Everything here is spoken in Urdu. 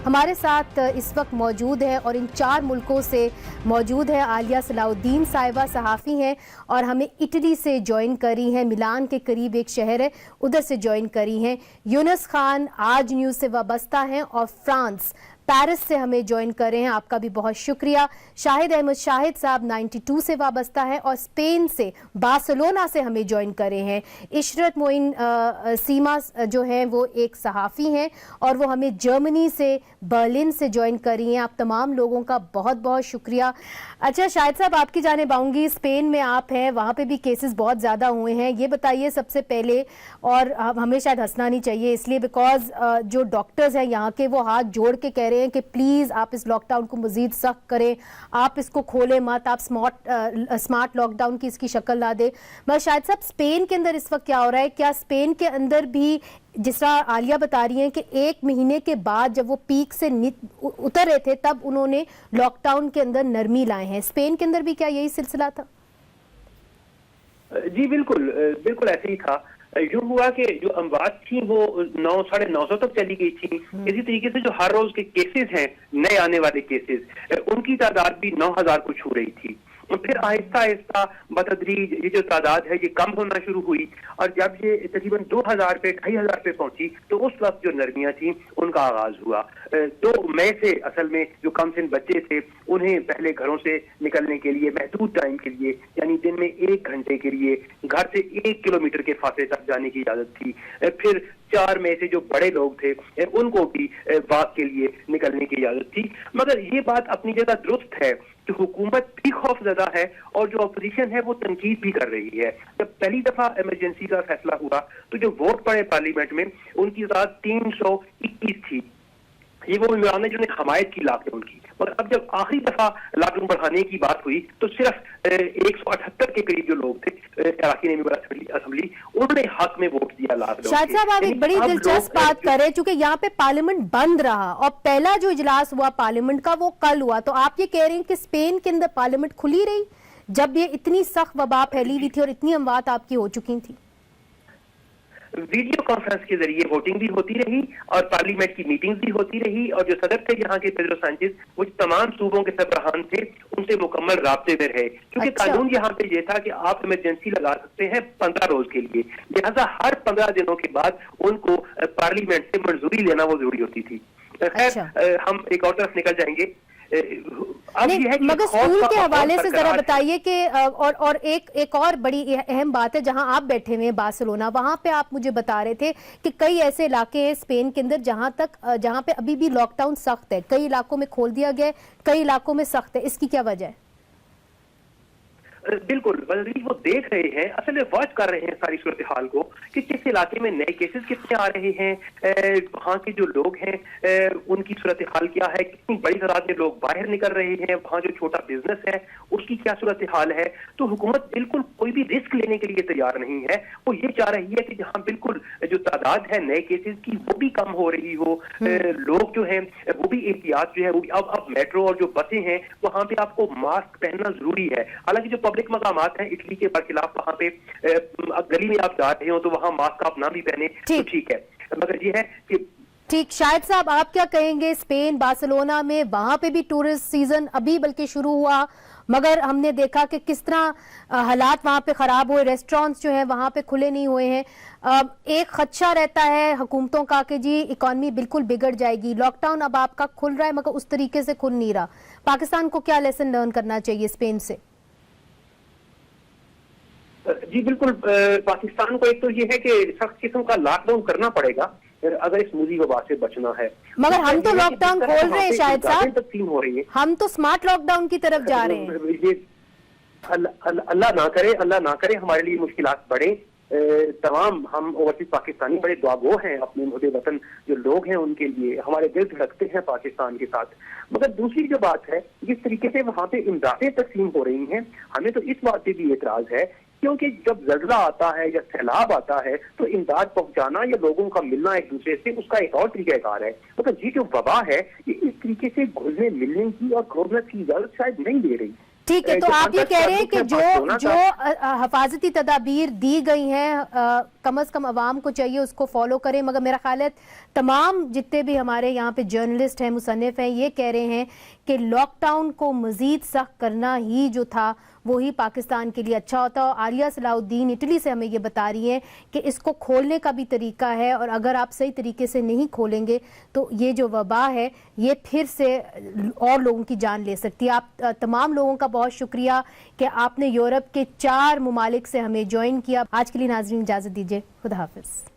ہمارے ساتھ اس وقت موجود ہے اور ان 4 ملکوں سے موجود ہے عالیہ صلاح الدین صاحبہ، صحافی ہیں اور ہمیں اٹلی سے جوائن کری ہیں، ملان کے قریب ایک شہر ہے ادھر سے جوائن کری ہیں۔ یونس خان آج نیوز سے وابستہ ہیں اور فرانس پیرس سے ہمیں جوائن کر رہے ہیں، آپ کا بھی بہت شکریہ۔ شاہد احمد شاہد صاحب 92 سے وابستہ ہے اور اسپین سے بارسلونا سے ہمیں جوائن کر رہے ہیں۔ عشرت معین سیما جو ہیں وہ ایک صحافی ہیں اور وہ ہمیں جرمنی سے برلن سے جوائن کر رہی ہیں۔ آپ تمام لوگوں کا بہت بہت شکریہ۔ اچھا شاہد صاحب آپ کی جانب آؤں گی، اسپین میں آپ ہیں، وہاں پہ بھی کیسز بہت زیادہ ہوئے ہیں، یہ بتائیے سب سے پہلے، اور ہمیں شاید ہنسنا نہیں چاہیے اس لیے بیکاز جو ڈاکٹرز ہیں یہاں کے وہ ہاتھ جوڑ کے کہہ رہے ہیں کہ پلیز آپ اس لاک ڈاؤن کو مزید سخت کریں، آپ اس کو کھولیں مت، آپ اسمارٹ لاک ڈاؤن کی اس کی شکل نہ دیں۔ مگر شاہد صاحب اسپین کے اندر اس وقت کیا ہو رہا ہے؟ کیا اسپین کے اندر بھی جس طرح عالیہ بتا رہی ہیں کہ 1 مہینے کے بعد جب وہ پیک سے اتر رہے تھے تب انہوں نے لاک ڈاؤن کے اندر نرمی لائے ہیں، اسپین کے اندر بھی کیا یہی سلسلہ تھا؟ جی بالکل ایسے ہی تھا۔ یوں ہوا کہ جو اموات تھیں وہ 900-950 تک چلی گئی تھی۔ اسی طریقے سے جو ہر روز کے کیسز ہیں، نئے آنے والے کیسز، ان کی تعداد بھی 9000 کو چھو رہی تھی۔ پھر آہستہ آہستہ بتدریج یہ جو تعداد ہے یہ کم ہونا شروع ہوئی اور جب یہ تقریباً 2000 پہ 2500 پہ پہنچی تو اس وقت جو نرمیاں تھیں ان کا آغاز ہوا۔ 2 مئی سے اصل میں جو کم سن بچے تھے انہیں پہلے گھروں سے نکلنے کے لیے محدود ٹائم کے لیے، یعنی دن میں 1 گھنٹے کے لیے گھر سے 1 کلومیٹر کے فاصلے تک جانے کی اجازت تھی۔ پھر 4 مئی سے جو بڑے لوگ تھے ان کو بھی واک کے لیے نکلنے کی اجازت تھی۔ مگر یہ بات اپنی جگہ درست ہے کہ حکومت بھی خوف زدہ ہے اور جو اپوزیشن ہے وہ تنقید بھی کر رہی ہے۔ جب پہلی دفعہ ایمرجنسی کا فیصلہ ہوا تو جو ووٹ پڑے پارلیمنٹ میں ان کی تعداد 321 تھی، یہ وہ ممبران ہیں جنہوں نے حمایت کی لاک ڈاؤن کی۔ اور اب جب آخری دفعہ لاک ڈاؤن بڑھانے کی بات ہوئی تو صرف 178 کے قریب جو لوگ تھے اراکین ممبر اسمبلی انہوں نے حق میں ووٹ دیا لاک ڈاؤن۔ شاہد صاحب آپ ایک بڑی دلچسپ بات کر رہے ہیں چونکہ یہاں پہ پارلیمنٹ بند رہا اور پہلا جو اجلاس ہوا پارلیمنٹ کا وہ کل ہوا، تو آپ یہ کہہ رہے ہیں کہ اسپین کے اندر پارلیمنٹ کھلی رہی جب یہ اتنی سخت وبا پھیلی ہوئی تھی اور اتنی اموات آپ کی ہو چکی تھی؟ ویڈیو کانفرنس کے ذریعے ووٹنگ بھی ہوتی رہی اور پارلیمنٹ کی میٹنگز بھی ہوتی رہی، اور جو صدر تھے یہاں کے پیڈرو سانچیز وہ تمام صوبوں کے سربراہان تھے ان سے مکمل رابطے میں رہے، کیونکہ قانون یہاں پہ یہ تھا کہ آپ ایمرجنسی لگا سکتے ہیں 15 روز کے لیے، لہذا ہر 15 دنوں کے بعد ان کو پارلیمنٹ سے منظوری لینا وہ ضروری ہوتی تھی۔ خیر ہم ایک اور طرف نکل جائیں گے۔ مگر اسکول کے حوالے سے ذرا بتائیے کہ اور ایک اور بڑی اہم بات ہے، جہاں آپ بیٹھے ہوئے ہیں بارسلونا، وہاں پہ آپ مجھے بتا رہے تھے کہ کئی ایسے علاقے ہیں اسپین کے اندر جہاں پہ ابھی بھی لاک ڈاؤن سخت ہے، کئی علاقوں میں کھول دیا گیا ہے، کئی علاقوں میں سخت ہے، اس کی کیا وجہ ہے؟ بالکل وہ دیکھ رہے ہیں، اصل میں واچ کر رہے ہیں ساری صورتحال کو کہ کس علاقے میں نئے کیسز کتنے آ رہے ہیں، وہاں کے جو لوگ ہیں ان کی صورتحال کیا ہے، کتنی بڑی تعداد میں لوگ باہر نکل رہے ہیں، وہاں جو چھوٹا بزنس ہے اس کی کیا صورتحال ہے۔ تو حکومت بالکل کوئی بھی رسک لینے کے لیے تیار نہیں ہے، وہ یہ چاہ رہی ہے کہ جہاں بالکل جو تعداد ہے نئے کیسز کی وہ بھی کم ہو رہی ہو، لوگ جو ہیں وہ بھی احتیاط جو ہے وہ بھی اب میٹرو اور جو بسیں ہیں وہاں پہ آپ کو ماسک پہننا ضروری ہے، حالانکہ جو پبلک مقامات ہیں اٹلی کے برخلاف وہاں پہ گلی میں آپ جا رہے ہو تو وہاں ماسک آپ نہ بھی پہنے تو ٹھیک ہے، مگر یہ ہے کہ ٹھیک۔ شاہد صاحب آپ کیا کہیں گے؟ اسپین بارسلونا میں وہاں پہ بھی ٹورسٹ سیزن ابھی بلکہ شروع ہوا، مگر ہم نے دیکھا کہ کس طرح حالات وہاں پہ خراب ہوئے، ریسٹورانٹس جو ہیں وہاں پہ کھلے نہیں ہوئے ہیں، ایک خدشہ رہتا ہے حکومتوں کا کہ جی اکانومی بالکل بگڑ جائے گی، لاک ڈاؤن اب آپ کا کھل رہا ہے مگر اس طریقے سے کھل نہیں رہا، پاکستان کو کیا لیسن لرن کرنا چاہیے اسپین سے؟ جی بالکل، پاکستان کو ایک تو یہ ہے کہ سخت قسم کا لاک ڈاؤن کرنا پڑے گا اگر اس موذی وبا سے بچنا ہے، مگر ہم تو لاک ڈاؤن کھول رہے ہیں شاہد صاحب، تقسیم ہو رہی ہے، ہم تو سمارٹ لاک ڈاؤن کی طرف جا رہے ہیں۔ یہ اللہ نہ کرے ہمارے لیے مشکلات بڑھیں، تمام ہم اوورسیز پاکستانی بڑے دعاگو ہیں اپنے محب وطن جو لوگ ہیں ان کے لیے، ہمارے دل دھڑکتے ہیں پاکستان کے ساتھ، مگر دوسری جو بات ہے جس طریقے سے وہاں پہ امدادیں تقسیم ہو رہی ہیں ہمیں تو اس بات پہ بھی اعتراض ہے کیونکہ جب زلزلہ آتا ہے یا سیلاب آتا ہے تو امداد پہنچانا یا لوگوں کا ملنا ایک دوسرے سے اس کا ایک اور طریقہ کار ہے، مگر یہ جو وبا ہے یہ اس طریقے سے گھلنے ملنے کی اور کلوزنس کی اجازت شاید نہیں دے رہی۔ ٹھیک ہے، تو آپ یہ کہہ رہے ہیں کہ جو حفاظتی تدابیر دی گئی ہیں کم از کم عوام کو چاہیے اس کو فالو کریں، مگر میرا خیال ہے تمام جتنے بھی ہمارے یہاں پہ جرنلسٹ ہیں، مصنف ہیں، یہ کہہ رہے ہیں کہ لاک ڈاؤن کو مزید سخت کرنا ہی جو تھا وہی پاکستان کے لیے اچھا ہوتا. اور عالیہ صلاح الدین اٹلی سے ہمیں یہ بتا رہی ہیں کہ اس کو کھولنے کا بھی طریقہ ہے، اور اگر آپ صحیح طریقے سے نہیں کھولیں گے تو یہ جو وبا ہے یہ پھر سے اور لوگوں کی جان لے سکتی ہے. آپ تمام لوگوں کا بہت شکریہ کہ آپ نے یورپ کے 4 ممالک سے ہمیں جوائن کیا. آج کے لیے ناظرین اجازت دیجیے، خدا حافظ.